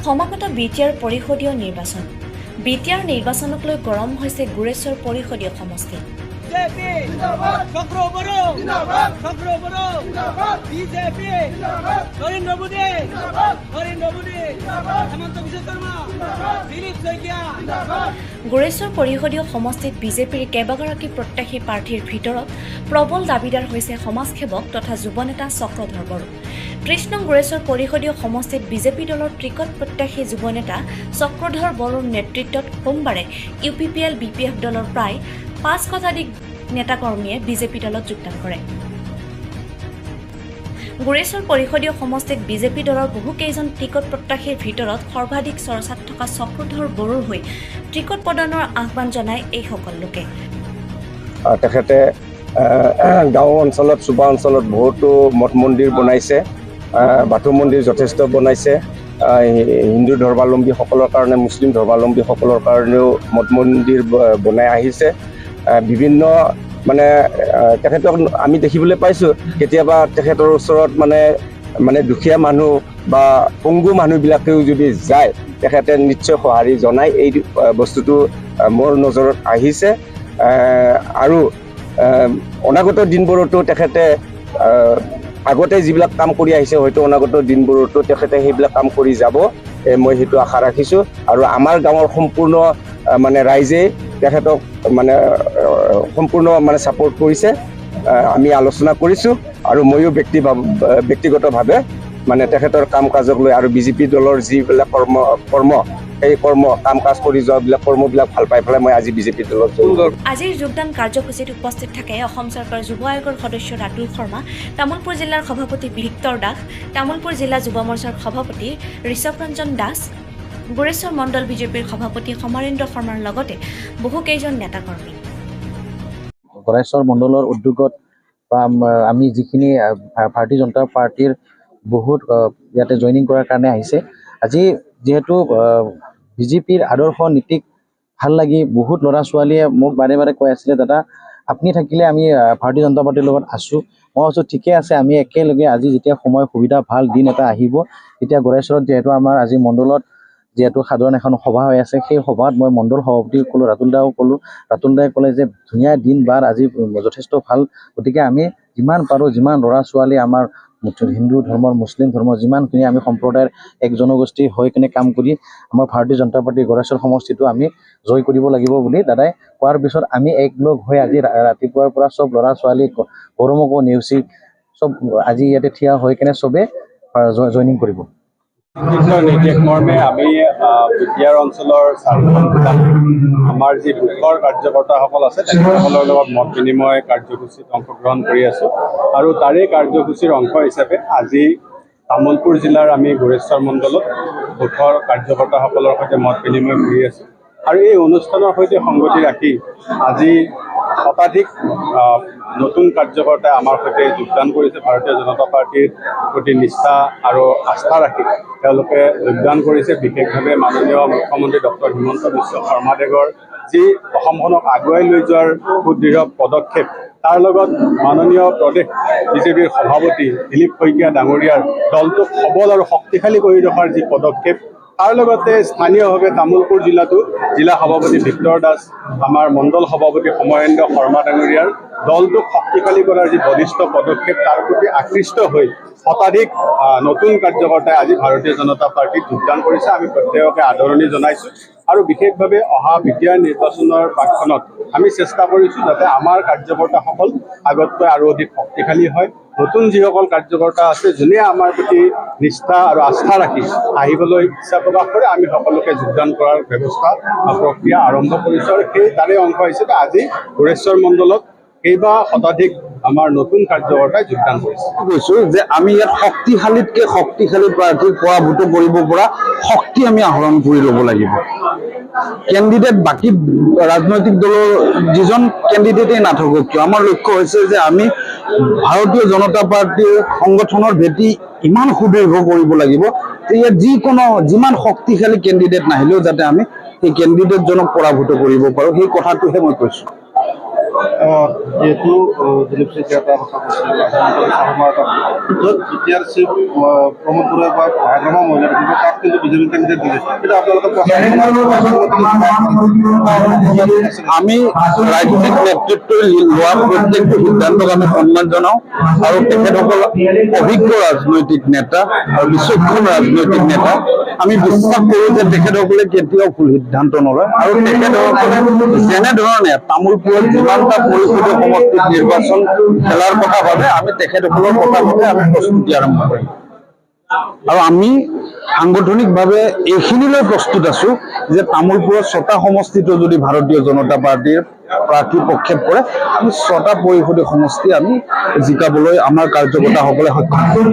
সমাগত বিটিআৰ পৰিষদীয় নিৰ্বাচন। বিটিআৰ নিৰ্বাচনক লৈ গৰম হৈছে গুৰেশ্বৰ পৰিষদীয় সমষ্টি। গুৰেশ্বৰ পৰিষদীয় সমষ্টিত বিজেপিৰ কেইবাগৰাকী প্ৰত্যাশী প্ৰাৰ্থীৰ ভিতৰত প্ৰবল দাবীদাৰ হৈছে সমাজসেৱক তথা যুৱনেতা চক্ৰধৰ বড়ো। ৩০ নং গুৰেশ্বৰ পৰিষদীয় সমষ্টিত বিজেপি দলৰ টিকট প্ৰত্যাশী যুৱনেতা চক্ৰধৰ বড়োৰ নেতৃত্বত সোমবাৰে UPPL BPF দলৰ প্ৰায় ৫ শতাধিক নেতাকৰ্মীয়ে বিজেপি দলত যোগদান কৰে। গুৰেশ্বৰ পৰিষদীয় সমষ্টিত বিজেপি দলৰ বহুকেইজন টিকট প্ৰত্যাশীৰ ভিতৰত সৰ্বাধিক চৰ্চাত থকা চক্ৰধৰ বড়োৰ হৈ টিকট প্ৰদানৰ আহ্বান জনায় এইসকল লোকে। তেখেতে গাঁও অঞ্চলত চুবা অঞ্চলত বহুতো মঠ মন্দিৰ বনাইছে, বাথৌ মন্দিৰ যথেষ্ট বনাইছে। হিন্দু ধৰ্মাৱলম্বীসকলৰ কাৰণে, মুছলিম ধৰ্মাৱলম্বীসকলৰ কাৰণেও মঠ মন্দিৰ বনাই আহিছে। বিভিন্ন তেখেতক আমি দেখিবলৈ পাইছোঁ, কেতিয়াবা তেখেতৰ ওচৰত মানে দুখীয়া মানুহ বা পংগু মানুহবিলাকেও যদি যায় তেখেতে নিশ্চয় সঁহাৰি জনায়। এই বস্তুটো মোৰ নজৰত আহিছে। আৰু অনাগত দিনবোৰতো তেখেতে আগতে যিবিলাক কাম কৰি আহিছে, হয়তো অনাগত দিনবোৰতো তেখেতে সেইবিলাক কাম কৰি যাব, মই সেইটো আশা ৰাখিছোঁ। আৰু আমাৰ গাঁৱৰ সম্পূৰ্ণ ৰাইজে তেখেতক সম্পূৰ্ণ ছাপোৰ্ট কৰিছে। আমি আলোচনা কৰিছোঁ আৰু ময়ো ব্যক্তিগতভাৱে তেখেতৰ কাম কাজক লৈ আৰু বিজেপি দলৰ যিবিলাক কৰ্ম সেই কাম কাজ কৰি যোৱাবিলাক কৰ্মবিলাক ভাল পাই পেলাই মই আজি বিজেপি দলত যোগদান। আজিৰ যোগদান কাৰ্যসূচীত উপস্থিত থাকে অসম চৰকাৰৰ যুৱ আয়োগৰ সদস্য ৰাতুল শৰ্মা, তামোলপুৰ জিলাৰ সভাপতি ভিক্তৰ দাস, তামোলপুৰ জিলা যুৱ মৰ্চাৰ সভাপতি ঋষভ ৰঞ্জন দাস, গুৰেশ্বৰ মণ্ডল বিজেপিৰ সভাপতি সমাৰেন্দ্ৰ শৰ্মাৰ লগতে বহুকেইজন নেতাকৰ্মী। গুৰেশ্বৰ মণ্ডলৰ উদ্যোগত বা আমি যিখিনি ভাৰতীয় জনতা পাৰ্টিৰ বহুত ইয়াতে জইনিং কৰাৰ কাৰণে আহিছে। আজি যিহেতু বিজেপিৰ আদৰ্শ নীতিক ভাল লাগি বহুত ল'ৰা ছোৱালীয়ে মোক বাৰে বাৰে কৈ আছিলে, দাদা আপুনি থাকিলে আমি ভাৰতীয় জনতা পাৰ্টিৰ লগত আছোঁ। মই কৈছোঁ ঠিকে আছে, আমি একেলগে আজি যেতিয়া সময় সুবিধা ভাল দিন এটা আহিব, তেতিয়া গুৰেশ্বৰত যিহেতু আমাৰ আজি মণ্ডলত যিহেতু সাধাৰণ এখন সভা হৈ আছে, সেই সভাত মই মণ্ডল সভাপতি ক'লোঁ, ৰাতুল দাও ক'লোঁ। ৰাতুল দাই ক'লে যে ধুনীয়া দিন বাৰ আজি যথেষ্ট ভাল, গতিকে আমি যিমান পাৰোঁ, যিমান ল'ৰা ছোৱালী আমাৰ হিন্দু ধৰ্মৰ, মুছলিম ধৰ্মৰ যিমানখিনি আমি সম্প্ৰদায়ৰ এক জনগোষ্ঠী হৈ কিনে কাম কৰি আমাৰ ভাৰতীয় জনতা পাৰ্টীৰ গুৰেশ্বৰ সমষ্টিটো আমি জয় কৰিব লাগিব বুলি দাদাই কোৱাৰ পিছত আমি একলগ হৈ আজি ৰাতিপুৱাৰ পৰা চব ল'ৰা ছোৱালী গৰমকো নেওচি চব আজি ইয়াতে থিয় হৈ কিনে চবে জইনিং কৰিব। নিৰ্দেশ মৰ্মে আমি বিটিআৰ অঞ্চলৰ আমাৰ যি বুথৰ কাৰ্যকৰ্তাসকল আছে তেখেতসকলৰ লগত মত বিনিময় কাৰ্যসূচীত অংশগ্ৰহণ কৰি আছোঁ। আৰু তাৰে কাৰ্যসূচীৰ অংশ হিচাপে আজি তামোলপুৰ জিলাৰ আমি গুৰেশ্বৰ মণ্ডলত বুথৰ কাৰ্যকৰ্তাসকলৰ সৈতে মত বিনিময় কৰি আছোঁ। আৰু এই অনুষ্ঠানৰ সৈতে সংগতি ৰাখি আজি শতাধিক নতুন কাৰ্যকৰ্তাই আমাৰ সৈতে যোগদান কৰিছে। ভাৰতীয় জনতা পাৰ্টীৰ প্ৰতি নিষ্ঠা আৰু আস্থা ৰাখি তেওঁলোকে যোগদান কৰিছে। বিশেষভাৱে মাননীয় মুখ্যমন্ত্ৰী ডক্টৰ হিমন্ত বিশ্ব শৰ্মাদেৱৰ যি অসমখনক আগুৱাই লৈ যোৱাৰ সুদৃঢ় পদক্ষেপ, তাৰ লগত মাননীয় প্ৰদেশ বিজেপিৰ সভাপতি দিলীপ শইকীয়া ডাঙৰীয়াৰ দলটোক সবল আৰু শক্তিশালী কৰি ৰখাৰ যি পদক্ষেপ, তাৰ লগতে স্থানীয়ভাৱে তামোলপুৰ জিলাতো জিলা সভাপতি ভিক্তৰ দাস, আমাৰ মণ্ডল সভাপতি সমাৰেন্দ্ৰ শৰ্মা ডাঙৰীয়াৰ দলটোক শক্তিশালী কৰাৰ যি বলিষ্ঠ পদক্ষেপ, তাৰ প্ৰতি আকৃষ্ট হৈ শতাধিক নতুন কাৰ্যকৰ্তাই আজি ভাৰতীয় জনতা পাৰ্টীত যোগদান কৰিছে। আমি প্ৰত্যেককে আদৰণি জনাইছোঁ। আৰু বিশেষভাৱে অহা বিটিআৰ নিৰ্বাচনৰ প্ৰাক্ষণত আমি চেষ্টা কৰিছোঁ যাতে আমাৰ কাৰ্যকৰ্তাসকল আগতকৈ আৰু অধিক শক্তিশালী হয়। নতুন যিসকল কাৰ্যকৰ্তা আছে, যোনে আমাৰ প্ৰতি নিষ্ঠা আৰু আস্থা ৰাখি আহিবলৈ ইচ্ছা প্ৰকাশ কৰে, আমি সকলোকে যোগদান কৰাৰ ব্যৱস্থা প্ৰক্ৰিয়া আৰম্ভ কৰিছোঁ। আৰু সেই তাৰে অংশ হিচাপে আজি গুৰেশ্বৰ মণ্ডলত কেইবা শতাধিক আমাৰ নতুন কাৰ্যকৰ্তাই যোগদান কৰিছে। কৈছোঁ যে আমি ইয়াত শক্তিশালীতকৈ শক্তিশালী প্ৰাৰ্থীক পৰাভূত কৰিব পৰা শক্তি আমি আহৰণ কৰি ল'ব লাগিব। কেণ্ডিডেট বাকী ৰাজনৈতিক দলৰ যিজন কেণ্ডিডেটেই নাথাকক কিয়, আমাৰ লক্ষ্য হৈছে যে আমি ভাৰতীয় জনতা পাৰ্টীৰ সংগঠনৰ ভেটি ইমান সুদৃঢ় কৰিব লাগিব যে ইয়াত যিমান শক্তিশালী কেণ্ডিডেট নাহিলেও যাতে আমি সেই কেণ্ডিডেটজনক পৰাভূত কৰিব পাৰোঁ, সেই কথাটোহে মই কৈছোঁ। যিহেতু দিলীপ শইকীয়া এটা কথা কৈছিল য'ত বিটিআৰ চিফ প্ৰমোদ বৰুৱা বা হাগ্ৰামা মহিলা থাকিব তাত কিন্তু বিজেপি কেণ্ডিডেট দিলে কিন্তু আপোনালোকে আমি ৰাজনৈতিক নেতৃত্বই লোৱা প্ৰত্যেকটো সিদ্ধান্তক আমি সন্মান জনাওঁ আৰু তেখেতসকল অভিজ্ঞ ৰাজনৈতিক নেতা আৰু বিচক্ষণ ৰাজনৈতিক নেতা। আমি বিশ্বাস কৰোঁ যে তেখেতসকলে কেতিয়াও ভুল সিদ্ধান্ত নলয় আৰু তেখেতসকলে যেনেধৰণে তামোলপুৰত যিমানটা পৰিষদীয় সমষ্টিত নিৰ্বাচন খেলাৰ কথা ভাবে আমি তেখেতসকলৰ কথা ভাবে আমি প্ৰস্তুতি আৰম্ভ কৰিম আৰু আমি সাংগঠনিকভাৱে এইখিনিলৈ প্ৰস্তুত আছো যে তামোলপুৰত 6টা সমষ্টিতো যদি ভাৰতীয় জনতা পাৰ্টীৰ প্ৰাৰ্থী প্ৰক্ষেপ কৰে আমি 6টা পৰিষদীয় সমষ্টি আমি জিকাবলৈ আমাৰ কাৰ্যকৰ্তাসকলে সক্ষম।